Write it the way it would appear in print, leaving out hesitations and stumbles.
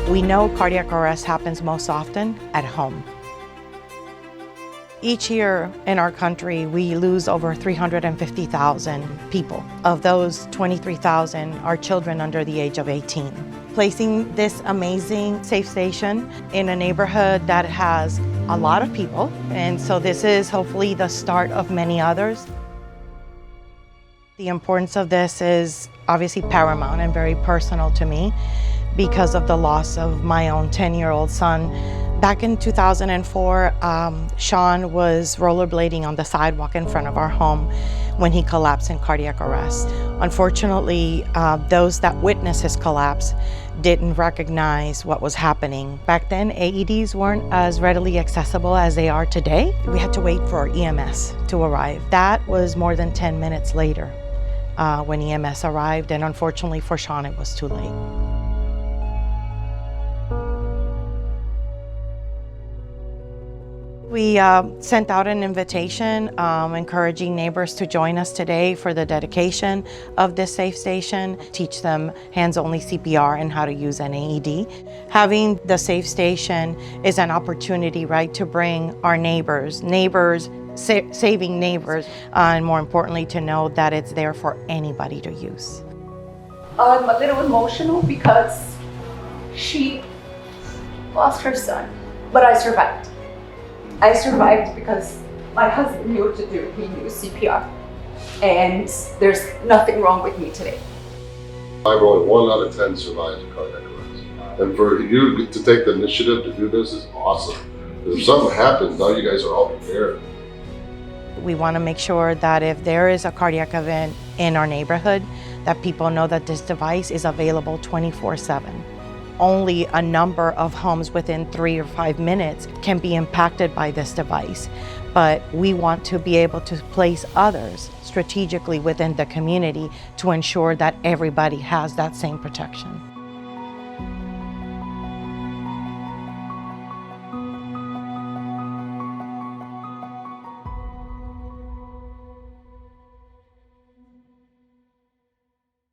We know cardiac arrest happens most often at home. Each year in our country, we lose over 350,000 people. Of those, 23,000 are children under the age of 18. Placing this amazing SaveStation in a neighborhood that has a lot of people, and so this is hopefully the start of many others. The importance of this is obviously paramount and very personal to me because of the loss of my own 10-year-old son. Back in 2004, Sean was rollerblading on the sidewalk in front of our home when he collapsed in cardiac arrest. Unfortunately, those that witnessed his collapse didn't recognize what was happening. Back then, AEDs weren't as readily accessible as they are today. We had to wait for EMS to arrive. That was more than 10 minutes later when EMS arrived, and unfortunately for Sean, it was too late. We sent out an invitation encouraging neighbors to join us today for the dedication of this SaveStation, teach them hands-only CPR and how to use an AED. Having the SaveStation is an opportunity, right, to bring our neighbors, saving neighbors, and more importantly to know that it's there for anybody to use. I'm a little emotional because she lost her son, but I survived. I survived because my husband knew what to do. He knew CPR. And there's nothing wrong with me today. I'm only 1 out of 10 survived cardiac arrest. And for you to take the initiative to do this is awesome. If something happens, now you guys are all prepared. We want to make sure that if there is a cardiac event in our neighborhood, that people know that this device is available 24/7. Only a number of homes within 3 or 5 minutes can be impacted by this device. But we want to be able to place others strategically within the community to ensure that everybody has that same protection.